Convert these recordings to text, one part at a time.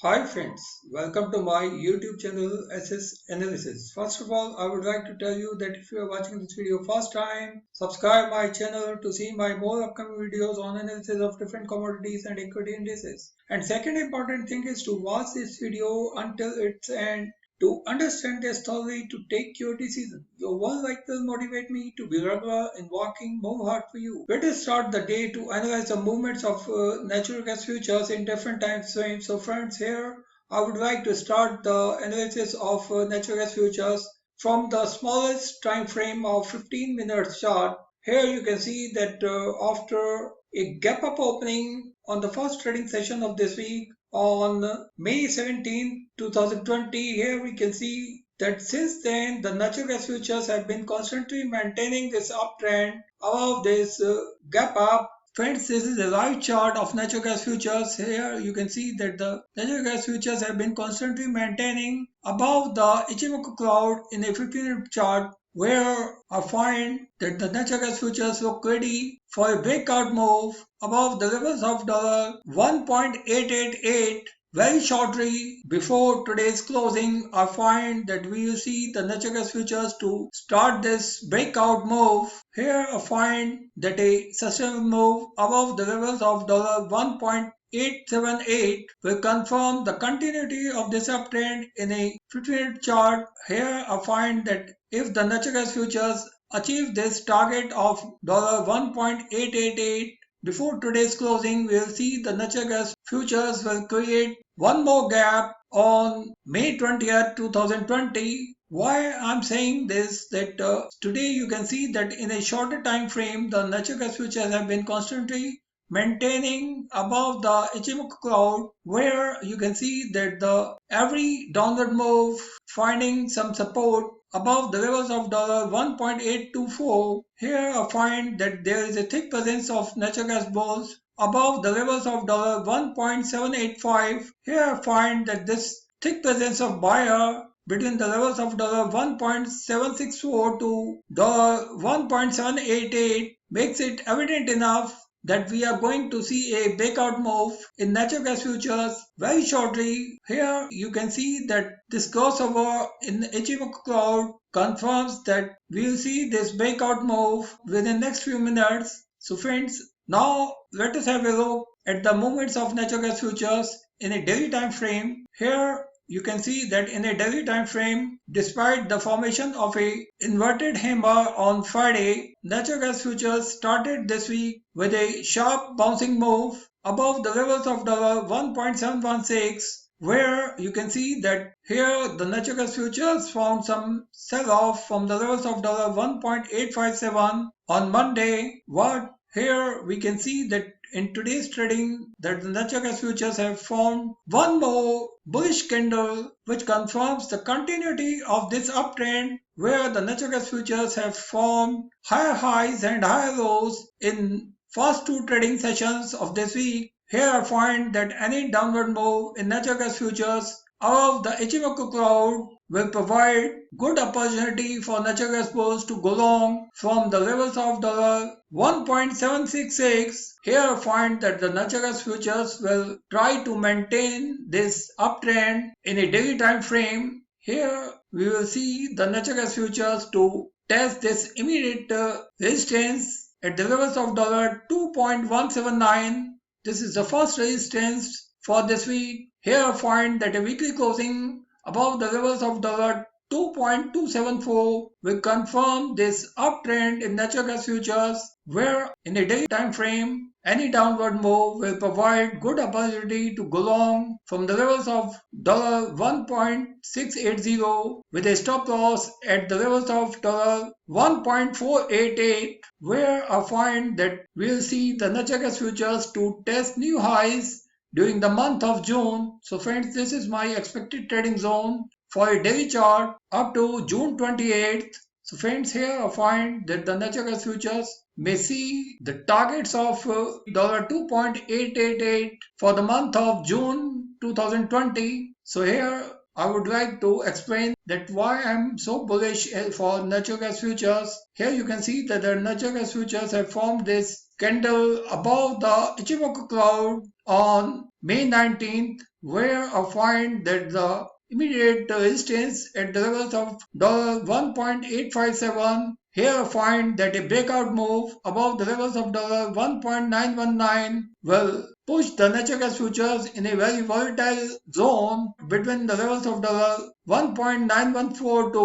Hi friends, welcome to my YouTube channel SS Analysis. First of all, I would like to tell you that if you are watching this video first time, subscribe my channel to see my more upcoming videos on analysis of different commodities and equity indices. And second important thing is to watch this video until its end to understand the story to take your decision. Your one like will motivate me to be regular in working more hard for you. Let us start the day to analyze the movements of natural gas futures in different time frames. So friends, here I would like to start the analysis of natural gas futures from the smallest time frame of 15 minutes chart. Here you can see that after a gap up opening on the first trading session of this week, on May 17, 2020, here we can see that since then the natural gas futures have been constantly maintaining this uptrend above this gap up. Friends, this is a live chart of natural gas futures. Here you can see that the natural gas futures have been constantly maintaining above the Ichimoku cloud in a 15-minute chart, where I find that the natural gas futures look ready for a breakout move above the levels of $1.888 very shortly before today's closing. I find that we will see the natural gas futures to start this breakout move. Here I find that a sustainable move above the levels of $1.878 will confirm the continuity of this uptrend in a 15-minute chart. Here I find that if the natural gas futures achieve this target of $1.888 before today's closing, we will see the natural gas futures will create one more gap on May 20th, 2020. Why I'm saying this, that today you can see that in a shorter time frame the natural gas futures have been constantly maintaining above the Ichimoku cloud, where you can see that the every downward move finding some support above the levels of $1.824. Here I find that there is a thick presence of natural gas bulls above the levels of $1.785. Here I find that this thick presence of buyer between the levels of $1.764 to $1.788 makes it evident enough that we are going to see a breakout move in natural gas futures very shortly. Here you can see that this crossover in the Ichimoku cloud confirms that we will see this breakout move within the next few minutes. So friends, now let us have a look at the movements of natural gas futures in a daily time frame. Here you can see that in a daily time frame, despite the formation of a inverted hammer on Friday, natural gas futures started this week with a sharp bouncing move above the levels of $1.716, where you can see that here the natural gas futures found some sell-off from the levels of $1.857 on Monday. What here we can see that in today's trading that the natural gas futures have formed one more bullish candle, which confirms the continuity of this uptrend, where the natural gas futures have formed higher highs and higher lows in first two trading sessions of this week. Here I find that any downward move in natural gas futures above the Ichimoku cloud will provide good opportunity for natural gas bulls to go long from the levels of $1.766. Here I find that the natural gas futures will try to maintain this uptrend in a daily time frame. Here we will see the natural gas futures to test this immediate resistance at the levels of $2.179. This is the first resistance for this week. Here I find that a weekly closing above the levels of $2.274 will confirm this uptrend in natural gas futures, where in a daily time frame any downward move will provide good opportunity to go long from the levels of $1.680 with a stop loss at the levels of $1.488, where I find that we'll see the natural gas futures to test new highs during the month of June. So friends, this is my expected trading zone for a daily chart up to June 28th. So friends, here I find that the natural gas futures may see the targets of $2.888 for the month of June 2020. So here I would like to explain that why I'm so bullish for natural gas futures. Here you can see that the natural gas futures have formed this candle above the Ichimoku cloud on May 19th, where I find that the immediate resistance at the levels of $1.857. Here I find that a breakout move above the levels of $1.919 will push the natural gas futures in a very volatile zone between the levels of $1.914 to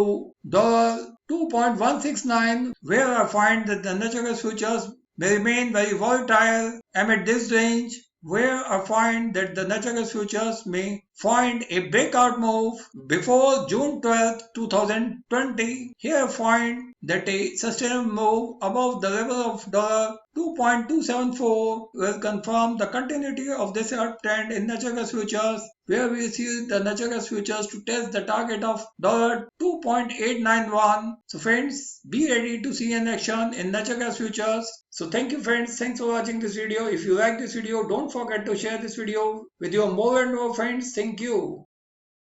$2.169, where I find that the natural gas futures may remain very volatile amid this range, where I find that the natural gas futures may find a breakout move before June 12, 2020. Here I find that a sustainable move above the level of $2.274 will confirm the continuity of this uptrend in natural gas futures, where we see the natural gas futures to test the target of $2.891. So friends, be ready to see an action in natural gas futures. So thank you friends, thanks for watching this video. If you like this video, don't forget to share this video with your more and more friends. Thank you.